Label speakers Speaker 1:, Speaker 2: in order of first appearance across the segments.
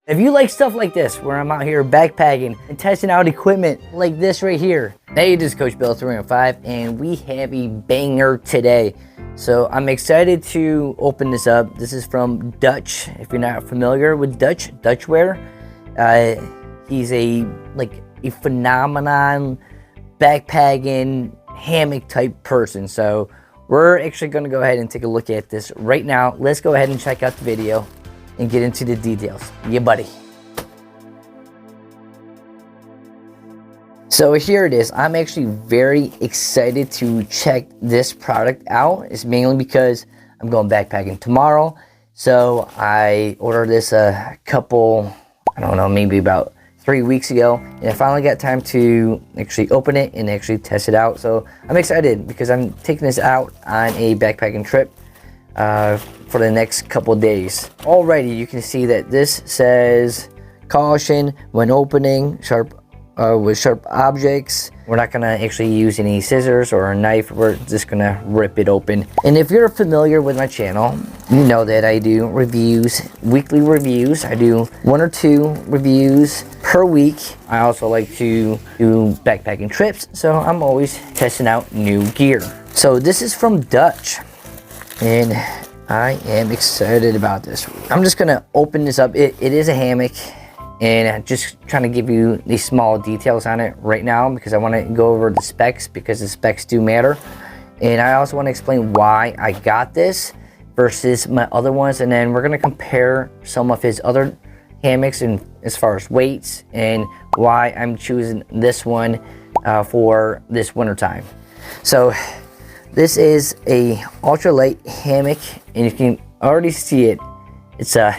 Speaker 1: If you like stuff like this, where I'm out here backpacking and testing out equipment like this right here. Hey, this is Coach Bill 305, and we have a banger today. So I'm excited to open this up. This is from Dutch. If you're not familiar with Dutchware, he's a phenomenon backpacking hammock type person. So we're actually going to go ahead and take a look at this right now. Let's go ahead and check out the video and get into the details. Yeah, buddy. So here it is. I'm actually very excited to check this product out. It's mainly because I'm going backpacking tomorrow. So I ordered this a couple, I don't know, maybe about 3 weeks ago. And I finally got time to actually open it and actually test it out. So I'm excited because I'm taking this out on a backpacking trip for the next couple days. Already you can see that this says caution when opening with sharp objects. We're not gonna actually use any scissors or a knife. We're just gonna rip it open. And if you're familiar with my channel, you know that I do reviews, weekly reviews. I do 1 or 2 reviews per week. I also like to do backpacking trips, so I'm always testing out new gear. So this is from Dutch, and I am excited about this. I'm just gonna open this up. It is a hammock, and I'm just trying to give you the small details on it right now because I want to go over the specs, because the specs do matter. And I also want to explain why I got this versus my other ones, and then we're gonna compare some of his other hammocks and as far as weights and why I'm choosing this one for this winter time. So this is a ultralight hammock, and you can already see it. It's a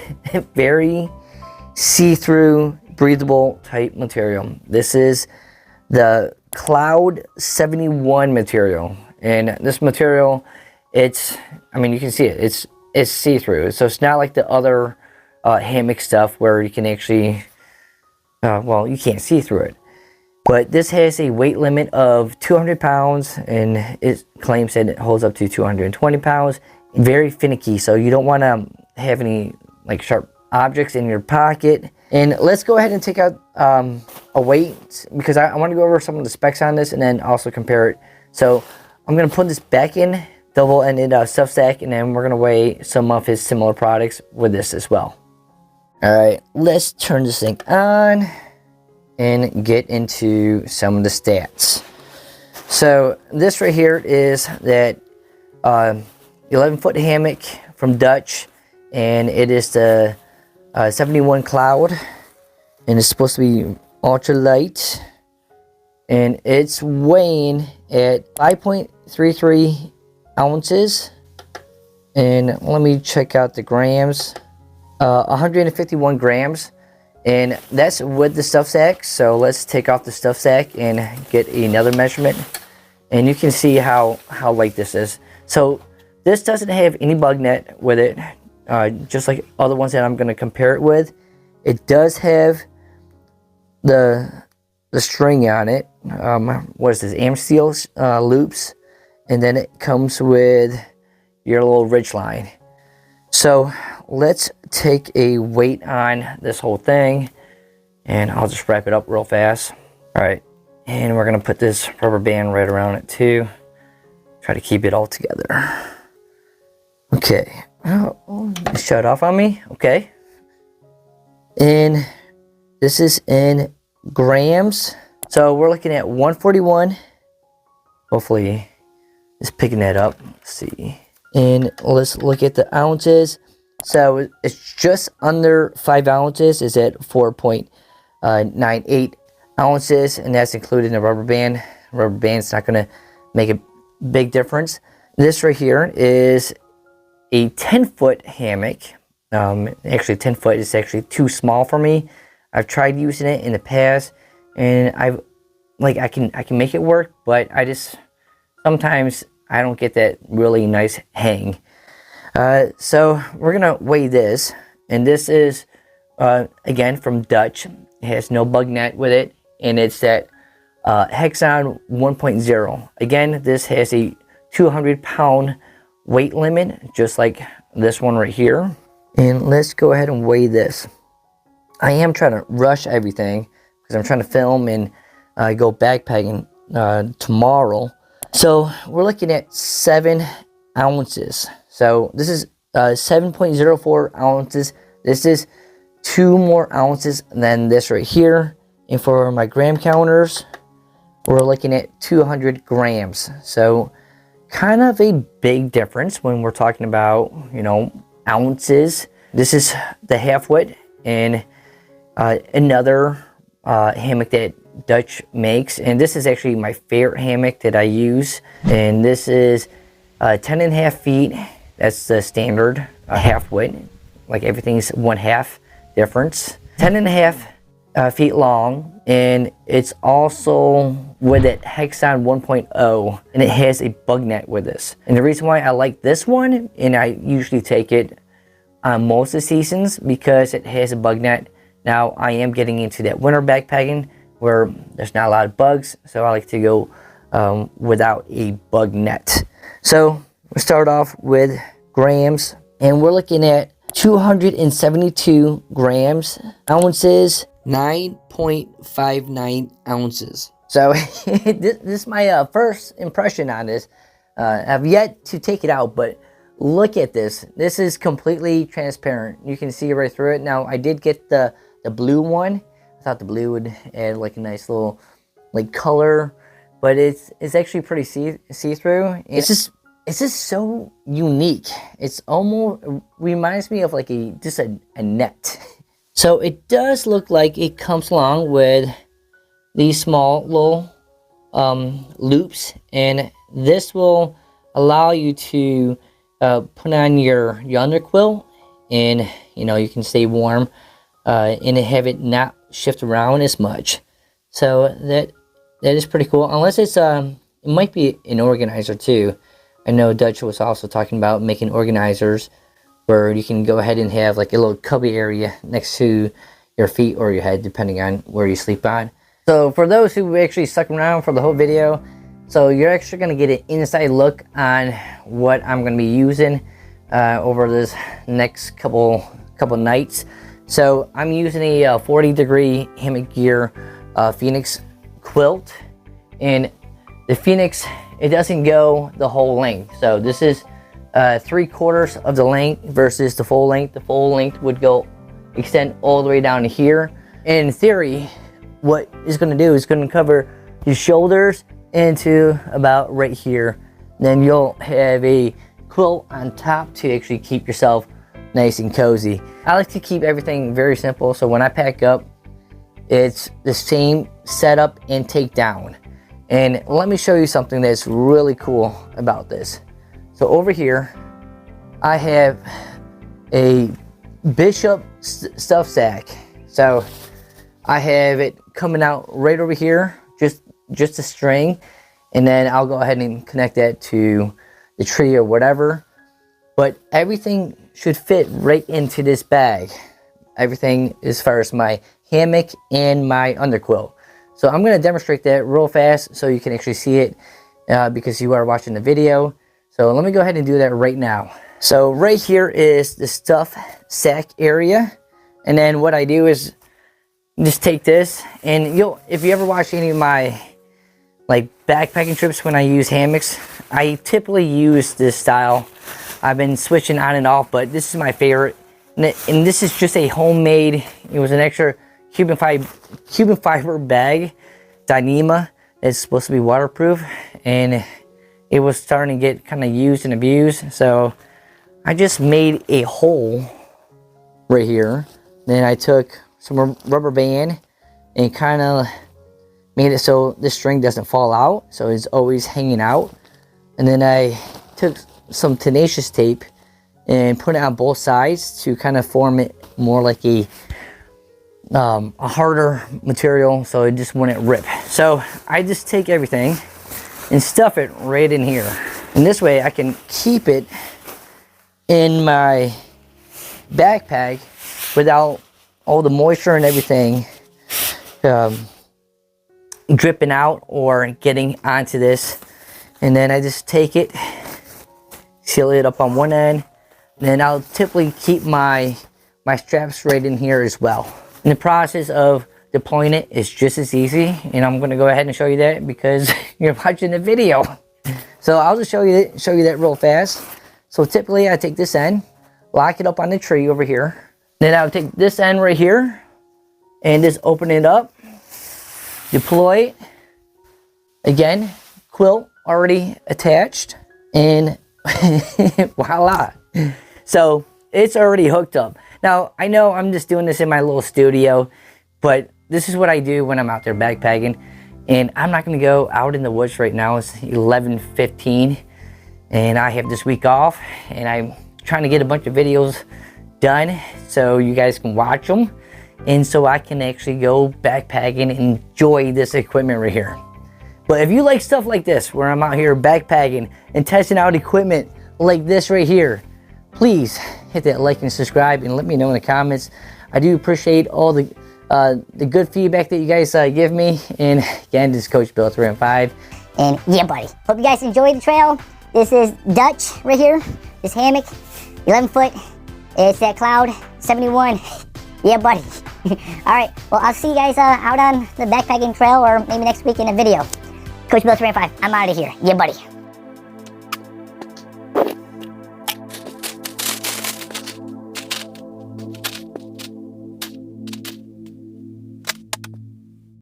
Speaker 1: very see-through, breathable type material. This is the Cloud 71 material, and this material, I mean, you can see it. It's see-through, so it's not like the other hammock stuff where you can actually, well, you can't see through it. But this has a weight limit of 200 pounds, and it claims that it holds up to 220 pounds. Very finicky, so you don't want to have any sharp objects in your pocket. And let's go ahead and take out a weight, because I want to go over some of the specs on this and then also compare it. So I'm going to put this back in double-ended stuff sack, and then we're going to weigh some of his similar products with this as well. All right, let's turn this thing on and get into some of the stats. So this right here is that 11-foot hammock from Dutch, and it is the 71 Cloud, and it's supposed to be ultralight, and it's weighing at 5.33 ounces. And let me check out the grams. 151 grams. And that's with the stuff sack. So let's take off the stuff sack and get another measurement. And you can see how light this is. So this doesn't have any bug net with it, just like other ones that I'm going to compare it with. It does have the string on it. What is this? Amsteel loops. And then it comes with your little ridge line. So let's take a weight on this whole thing, and I'll just wrap it up real fast. All right, and we're gonna put this rubber band right around it too. Try to keep it all together. Okay, oh, shut off on me. Okay, and this is in grams. So we're looking at 141. Hopefully it's picking that up. Let's see. And let's look at the ounces. So it's just under 5 ounces. It's at 4.98 ounces, and that's including the rubber band. Rubber band's not going to make a big difference. This right here is a 10-foot hammock. Actually, 10 foot is actually too small for me. I've tried using it in the past, and I can make it work, but sometimes I don't get that really nice hang. So we're gonna weigh this, and this is again from Dutch. It has no bug net with it, and it's that Hexon 1.0. Again, this has a 200-pound weight limit, just like this one right here. And let's go ahead and weigh this. I am trying to rush everything because I'm trying to film and go backpacking tomorrow. So we're looking at 7 ounces. So this is 7.04 ounces. This is 2 more ounces than this right here. And for my gram counters, we're looking at 200 grams. So kind of a big difference when we're talking about, you know, ounces. This is the half wit, and another hammock that Dutch makes, and this is actually my favorite hammock that I use. And this is 10.5 feet. That's the standard half width. Like everything's 1/2 difference. 10.5 feet long, and it's also with it Hexon 1.0, and it has a bug net with this. And the reason why I like this one, and I usually take it on most of the seasons, because it has a bug net. Now I am getting into that winter backpacking where there's not a lot of bugs, so I like to go without a bug net. So we start off with grams, and we're looking at 272 grams, ounces, 9.59 ounces. So this is my first impression on this. I've yet to take it out, but look at this. This is completely transparent. You can see right through it. Now I did get the blue one. I thought the blue would add like a nice little like color, but it's actually pretty see-through. It's just so unique. It's almost reminds me of like just a net. So it does look like it comes along with these small little loops, and this will allow you to put on your underquilt, and you know, you can stay warm and have it not shift around as much. So that is pretty cool. Unless it's it might be an organizer too. I know Dutch was also talking about making organizers where you can go ahead and have like a little cubby area next to your feet or your head, depending on where you sleep on. So for those who actually stuck around for the whole video, so you're actually going to get an inside look on what I'm going to be using over this next couple nights. So I'm using a 40-degree hammock gear Phoenix quilt, and the Phoenix, it doesn't go the whole length. So this is 3/4 of the length versus the full length. The full length would extend all the way down to here. And in theory, what it's going to do is going to cover your shoulders into about right here. Then you'll have a quilt on top to actually keep yourself nice and cozy. I like to keep everything very simple, so when I pack up, it's the same setup and take down. And let me show you something that's really cool about this. So over here, I have a Bishop stuff sack. So I have it coming out right over here, just a string, and then I'll go ahead and connect that to the tree or whatever. But everything should fit right into this bag. Everything as far as my hammock and my underquilt. So I'm going to demonstrate that real fast so you can actually see it because you are watching the video. So let me go ahead and do that right now. So right here is the stuff sack area. And then what I do is just take this, and if you ever watch any of my like backpacking trips when I use hammocks, I typically use this style. I've been switching on and off, but this is my favorite. And this is just a homemade, it was an extra Cuban fiber bag, Dyneema. It's supposed to be waterproof, and it was starting to get kind of used and abused. So I just made a hole right here. Then I took some rubber band and kind of made it so the string doesn't fall out, so it's always hanging out. And then I took some tenacious tape and put it on both sides to kind of form it more like a harder material, so it just wouldn't rip. So I just take everything and stuff it right in here, and this way I can keep it in my backpack without all the moisture and everything dripping out or getting onto this. And then I just take it, seal it up on one end, and then I'll typically keep my straps right in here as well. And the process of deploying it is just as easy, and I'm going to go ahead and show you that because you're watching the video. So I'll just show you that real fast. So typically I take this end, lock it up on the tree over here. Then I'll take this end right here and just open it up, deploy it. Again, quilt already attached, and voila. So it's already hooked up. Now, I know I'm just doing this in my little studio, but this is what I do when I'm out there backpacking. And I'm not going to go out in the woods right now. It's 11:15, and I have this week off, and I'm trying to get a bunch of videos done so you guys can watch them, and so I can actually go backpacking and enjoy this equipment right here. But if you like stuff like this, where I'm out here backpacking and testing out equipment like this right here, please hit that like and subscribe, and let me know in the comments. I do appreciate all the good feedback that you guys give me. And again, this is Coach Bill 315.
Speaker 2: And yeah, buddy. Hope you guys enjoyed the trail. This is Dutch right here. This hammock, 11 foot. It's that Cloud 71. Yeah, buddy. All right. Well, I'll see you guys out on the backpacking trail, or maybe next week in a video. Coach Bill 315. I'm out of here. Yeah, buddy.